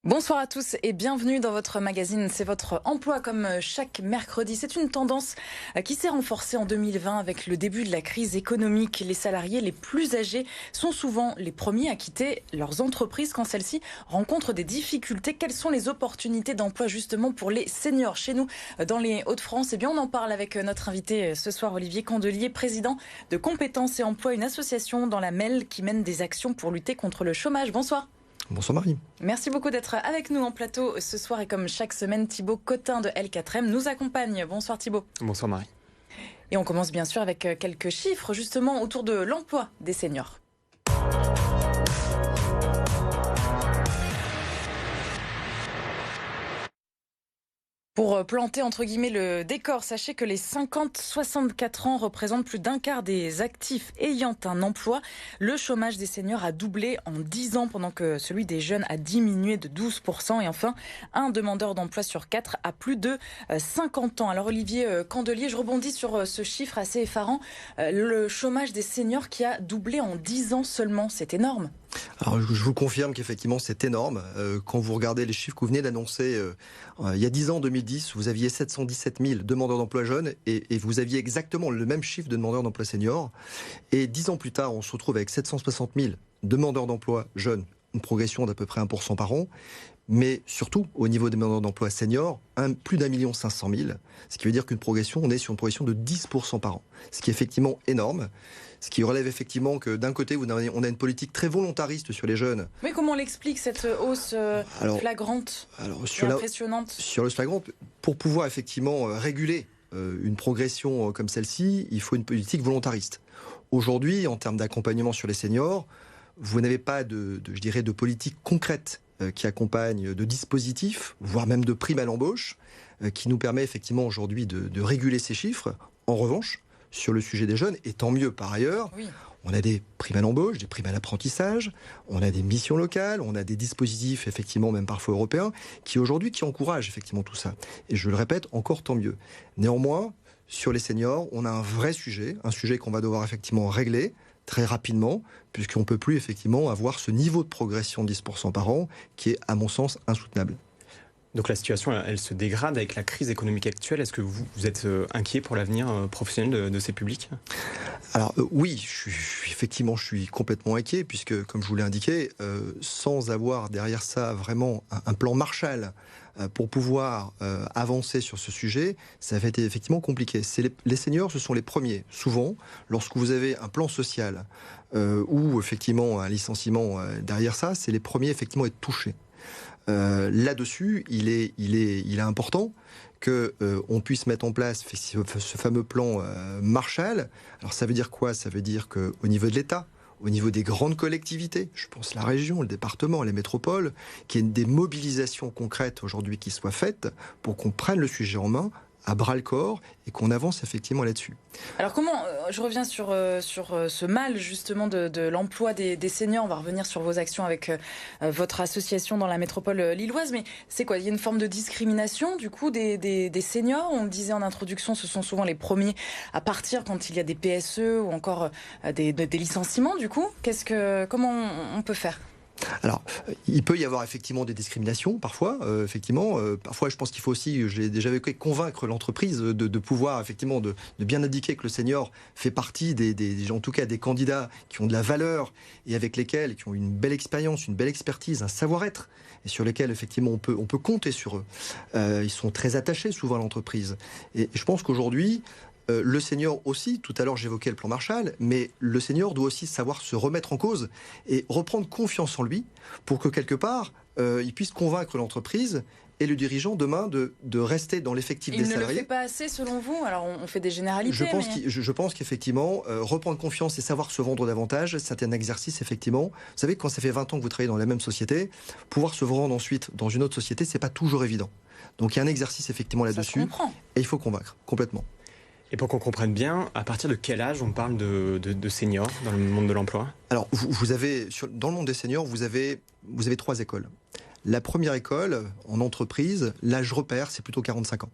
Bonsoir à tous et bienvenue dans votre magazine. C'est votre emploi comme chaque mercredi. C'est une tendance qui s'est renforcée en 2020 avec le début de la crise économique. Les salariés les plus âgés sont souvent les premiers à quitter leurs entreprises quand celles-ci rencontrent des difficultés. Quelles sont les opportunités d'emploi justement pour les seniors chez nous dans les Hauts-de-France? Eh bien, on en parle avec notre invité ce soir, Olivier Candelier, président de Compétences et Emploi, une association dans la MEL qui mène des actions pour lutter contre le chômage. Bonsoir. Bonsoir Marie. Merci beaucoup d'être avec nous en plateau ce soir et comme chaque semaine, Thibaut Cotin de L4M nous accompagne. Bonsoir Thibaut. Bonsoir Marie. Et on commence bien sûr avec quelques chiffres justement autour de l'emploi des seniors. Pour planter entre guillemets le décor, sachez que les 50-64 ans représentent plus d'un quart des actifs ayant un emploi. Le chômage des seniors a doublé en 10 ans pendant que celui des jeunes a diminué de 12%. Et enfin, un demandeur d'emploi sur 4 a plus de 50 ans. Alors Olivier Candelier, je rebondis sur ce chiffre assez effarant. Le chômage des seniors qui a doublé en 10 ans seulement, c'est énorme. Alors, je vous confirme qu'effectivement c'est énorme. Quand vous regardez les chiffres que vous venez d'annoncer, il y a 10 ans, en 2010, vous aviez 717 000 demandeurs d'emploi jeunes et vous aviez exactement le même chiffre de demandeurs d'emploi seniors. Et 10 ans plus tard, on se retrouve avec 760 000 demandeurs d'emploi jeunes, une progression d'à peu près 1% par an. Mais surtout, au niveau des demandeurs d'emploi seniors, plus d'1 500 000, ce qui veut dire qu'une progression, on est sur une progression de 10% par an. Ce qui est effectivement énorme. Ce qui relève effectivement que d'un côté, on a une politique très volontariste sur les jeunes. Mais comment on l'explique cette hausse flagrante et impressionnante sur le flagrant, pour pouvoir effectivement réguler une progression comme celle-ci, il faut une politique volontariste. Aujourd'hui, en termes d'accompagnement sur les seniors, vous n'avez pas de politique concrète qui accompagne de dispositifs, voire même de primes à l'embauche, qui nous permet effectivement aujourd'hui de réguler ces chiffres. En revanche, sur le sujet des jeunes, et tant mieux par ailleurs, oui. On a des primes à l'embauche, des primes à l'apprentissage, on a des missions locales, on a des dispositifs effectivement même parfois européens qui encouragent effectivement tout ça. Et je le répète, encore tant mieux. Néanmoins, sur les seniors, on a un vrai sujet, un sujet qu'on va devoir effectivement régler très rapidement, puisqu'on ne peut plus effectivement avoir ce niveau de progression de 10% par an qui est, à mon sens, insoutenable. Donc la situation, elle se dégrade avec la crise économique actuelle. Est-ce que vous êtes inquiet pour l'avenir professionnel de ces publics ? Alors oui, je suis complètement inquiet, puisque, comme je vous l'ai indiqué, sans avoir derrière ça vraiment un plan Marshall pour pouvoir avancer sur ce sujet, ça va être effectivement compliqué. Les seniors, ce sont les premiers. Souvent, lorsque vous avez un plan social ou effectivement un licenciement derrière ça, c'est les premiers effectivement à être touchés. Là-dessus, il est important qu'on puisse mettre en place ce fameux plan Marshall. Alors ça veut dire quoi ? Ça veut dire qu'au niveau de l'État, au niveau des grandes collectivités, je pense la région, le département, les métropoles, qu'il y ait des mobilisations concrètes aujourd'hui qui soient faites pour qu'on prenne le sujet en main à bras-le-corps et qu'on avance effectivement là-dessus. Alors comment, je reviens sur ce mal justement de l'emploi des seniors, on va revenir sur vos actions avec votre association dans la métropole lilloise, mais c'est quoi ? Il y a une forme de discrimination du coup des seniors. On le disait en introduction, ce sont souvent les premiers à partir quand il y a des PSE ou encore des licenciements du coup. Comment on peut faire ? Alors, il peut y avoir effectivement des discriminations, parfois. Parfois, je pense qu'il faut aussi, je l'ai déjà vécu, convaincre l'entreprise de pouvoir, effectivement, de bien indiquer que le senior fait partie en tout cas, des candidats qui ont de la valeur et avec lesquels, qui ont une belle expérience, une belle expertise, un savoir-être, et sur lesquels, effectivement, on peut compter sur eux. Ils sont très attachés, souvent, à l'entreprise. Et je pense qu'aujourd'hui, le senior aussi, tout à l'heure j'évoquais le plan Marshall, mais le senior doit aussi savoir se remettre en cause et reprendre confiance en lui pour que quelque part, il puisse convaincre l'entreprise et le dirigeant demain de rester dans l'effectif des salariés. Il ne le fait pas assez selon vous ? Alors on fait des généralités. Je pense qu'effectivement, reprendre confiance et savoir se vendre davantage, c'est un exercice effectivement. Vous savez, quand ça fait 20 ans que vous travaillez dans la même société, pouvoir se vendre ensuite dans une autre société, c'est pas toujours évident. Donc il y a un exercice effectivement là-dessus. Et il faut convaincre, complètement. Et pour qu'on comprenne bien, à partir de quel âge on parle de seniors dans le monde de l'emploi ? Alors, dans le monde des seniors, vous avez 3 écoles. La première école, en entreprise, l'âge repère, c'est plutôt 45 ans.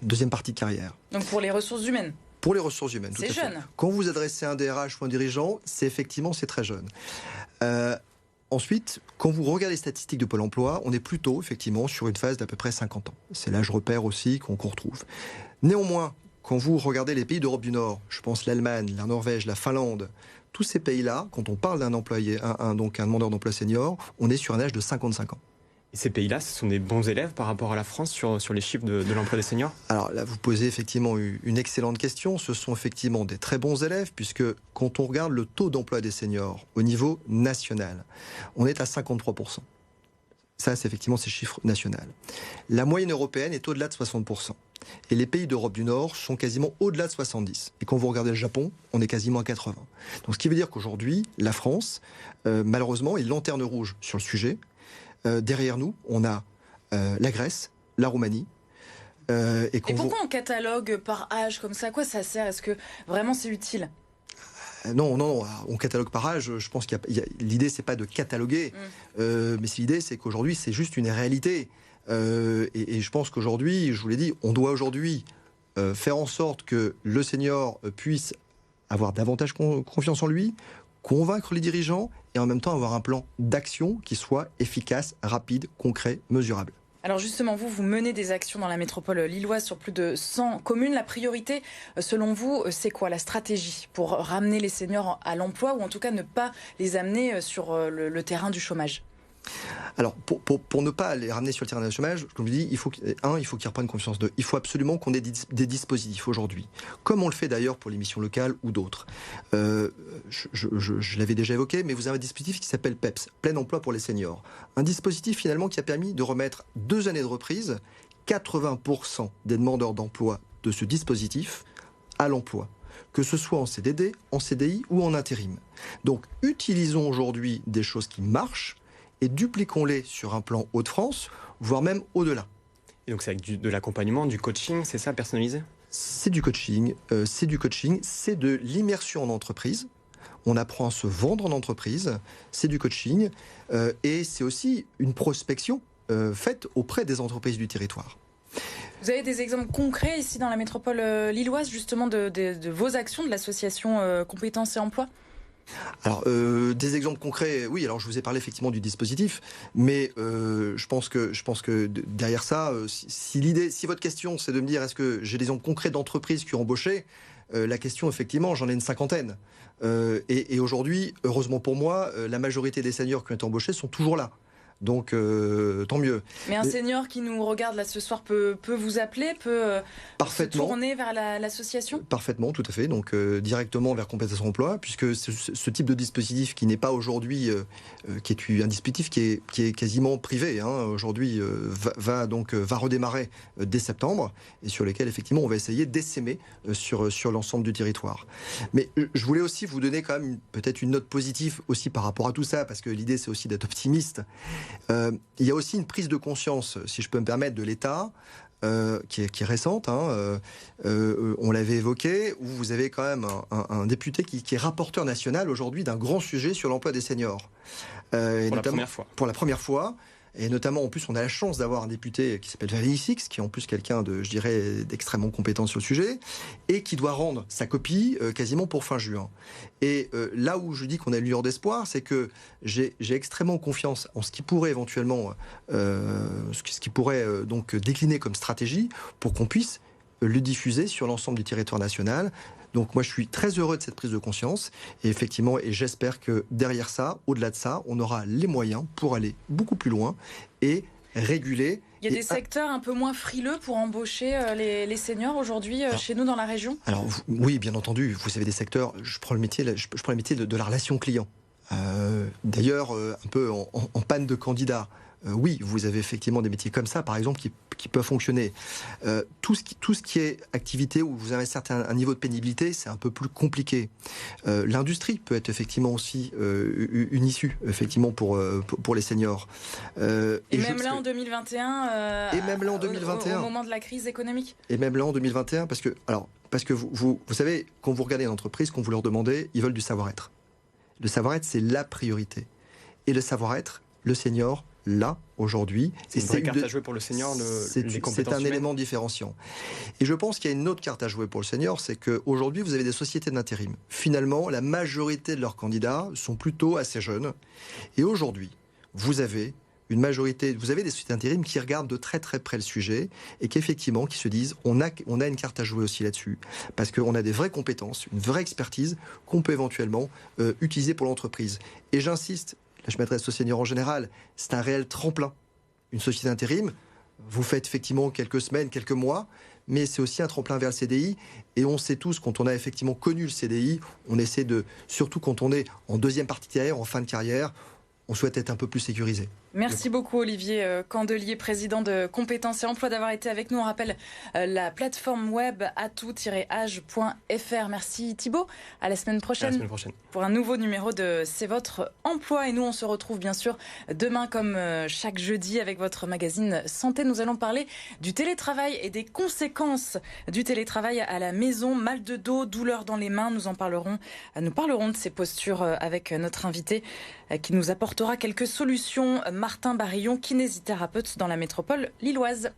Deuxième partie de carrière. Donc pour les ressources humaines ? Pour les ressources humaines, tout à fait. C'est jeune. Quand vous adressez à un DRH ou un dirigeant, c'est très jeune. ensuite, quand vous regardez les statistiques de Pôle emploi, on est plutôt effectivement sur une phase d'à peu près 50 ans. C'est l'âge repère aussi qu'on retrouve. Néanmoins, quand vous regardez les pays d'Europe du Nord, je pense l'Allemagne, la Norvège, la Finlande, tous ces pays-là, quand on parle d'un employé, donc un demandeur d'emploi senior, on est sur un âge de 55 ans. Et ces pays-là, ce sont des bons élèves par rapport à la France sur les chiffres de l'emploi des seniors? Alors là, vous posez effectivement une excellente question. Ce sont effectivement des très bons élèves, puisque quand on regarde le taux d'emploi des seniors au niveau national, on est à 53%. Ça, c'est effectivement ces chiffres nationaux. La moyenne européenne est au-delà de 60%. Et les pays d'Europe du Nord sont quasiment au-delà de 70%. Et quand vous regardez le Japon, on est quasiment à 80%. Donc ce qui veut dire qu'aujourd'hui, la France, malheureusement, est lanterne rouge sur le sujet. Derrière nous, on a la Grèce, la Roumanie. Et pourquoi on catalogue par âge comme ça? À quoi ça sert? Est-ce que vraiment c'est utile? Non, on catalogue par âge. Je pense l'idée, c'est pas de cataloguer, mais l'idée, c'est qu'aujourd'hui, c'est juste une réalité. Et je pense qu'aujourd'hui, je vous l'ai dit, on doit aujourd'hui faire en sorte que le senior puisse avoir davantage confiance en lui, convaincre les dirigeants et en même temps avoir un plan d'action qui soit efficace, rapide, concret, mesurable. Alors justement, vous menez des actions dans la métropole lilloise sur plus de 100 communes. La priorité, selon vous, c'est quoi la stratégie pour ramener les seniors à l'emploi ou en tout cas ne pas les amener sur le terrain du chômage? Alors, pour ne pas les ramener sur le terrain du chômage, comme je dis, il faut qu'ils reprennent confiance d'eux. Il faut absolument qu'on ait des dispositifs aujourd'hui, comme on le fait d'ailleurs pour les missions locales ou d'autres. Je l'avais déjà évoqué, mais vous avez un dispositif qui s'appelle PEPS, Plein Emploi pour les seniors. Un dispositif finalement qui a permis de remettre 2 années de reprise, 80% des demandeurs d'emploi de ce dispositif à l'emploi, que ce soit en CDD, en CDI ou en intérim. Donc, utilisons aujourd'hui des choses qui marchent, et dupliquons-les sur un plan Hauts-de-France, voire même au-delà. Et donc c'est avec de l'accompagnement, du coaching, c'est ça, personnalisé? C'est du coaching, c'est de l'immersion en entreprise. On apprend à se vendre en entreprise, c'est du coaching, et c'est aussi une prospection faite auprès des entreprises du territoire. Vous avez des exemples concrets ici dans la métropole lilloise, justement, de vos actions de l'association Compétences et Emploi? Alors, des exemples concrets, oui, alors je vous ai parlé effectivement du dispositif, mais je pense que derrière ça, si votre question c'est de me dire est-ce que j'ai des exemples concrets d'entreprises qui ont embauché, la question effectivement, j'en ai une 50aine. Et aujourd'hui, heureusement pour moi, la majorité des seniors qui ont été embauchés sont toujours là. Donc, tant mieux. Mais un senior qui nous regarde là ce soir peut vous appeler, peut se tourner vers l'association? Parfaitement, tout à fait. Donc, directement vers Compétences Emploi, puisque ce type de dispositif qui n'est pas aujourd'hui, qui est un dispositif qui est quasiment privé, aujourd'hui, va redémarrer dès septembre, et sur lesquels, effectivement, on va essayer d'essaimer sur l'ensemble du territoire. Mais je voulais aussi vous donner quand même peut-être une note positive aussi par rapport à tout ça, parce que l'idée, c'est aussi d'être optimiste. Il y a aussi une prise de conscience, si je peux me permettre, de l'État, qui est récente. On l'avait évoqué, où vous avez quand même un député qui est rapporteur national aujourd'hui d'un grand sujet sur l'emploi des seniors. Pour la première fois. Et notamment, en plus, on a la chance d'avoir un député qui s'appelle Valérie Six, qui est en plus quelqu'un d'extrêmement compétent sur le sujet, et qui doit rendre sa copie quasiment pour fin juin. Et là où je dis qu'on a une lueur d'espoir, c'est que j'ai extrêmement confiance en ce qui pourrait éventuellement, donc décliner comme stratégie pour qu'on puisse le diffuser sur l'ensemble du territoire national. Donc moi je suis très heureux de cette prise de conscience et effectivement, et j'espère que derrière ça, au-delà de ça, on aura les moyens pour aller beaucoup plus loin et réguler. Il y a des secteurs un peu moins frileux pour embaucher les seniors aujourd'hui chez nous dans la région? Alors oui, bien entendu, vous savez des secteurs, je prends le métier de la relation client. D'ailleurs, un peu en panne de candidats. Oui, vous avez effectivement des métiers comme ça, par exemple, qui peuvent fonctionner. Tout ce qui est activité où vous avez un niveau de pénibilité, c'est un peu plus compliqué. L'industrie peut être effectivement aussi une issue, effectivement, pour les seniors. Et même là en 2021, au moment de la crise économique. Et même là en 2021, parce que vous savez, quand vous regardez une entreprise, quand vous leur demandez, ils veulent du savoir-être. Le savoir-être, c'est la priorité. Et le savoir-être, le senior là, aujourd'hui. C'est une vraie carte à jouer pour le senior, les compétences c'est un humaines. élément différenciant. Et je pense qu'il y a une autre carte à jouer pour le senior, c'est qu'aujourd'hui, vous avez des sociétés d'intérim. Finalement, la majorité de leurs candidats sont plutôt assez jeunes. Et aujourd'hui, vous avez des sociétés d'intérim qui regardent de très très près le sujet et qui se disent on a une carte à jouer aussi là-dessus parce qu'on a des vraies compétences, une vraie expertise qu'on peut éventuellement utiliser pour l'entreprise. Et j'insiste, là je m'adresse aux seniors en général, c'est un réel tremplin. Une société d'intérim, vous faites effectivement quelques semaines, quelques mois, mais c'est aussi un tremplin vers le CDI. Et on sait tous, quand on a effectivement connu le CDI, on essaie surtout quand on est en deuxième partie de carrière, en fin de carrière, on souhaite être un peu plus sécurisé. Merci beaucoup Olivier Candelier, président de Compétences et Emploi, d'avoir été avec nous. On rappelle la plateforme web atout-age.fr. Merci Thibaut, à la semaine prochaine. À la semaine prochaine. Pour un nouveau numéro de C'est votre emploi. Et nous, on se retrouve bien sûr demain comme chaque jeudi avec votre magazine Santé. Nous allons parler du télétravail et des conséquences du télétravail à la maison. Mal de dos, douleur dans les mains. Nous parlerons de ces postures avec notre invité qui nous apportera quelques solutions. Martin Barillon, kinésithérapeute dans la métropole lilloise.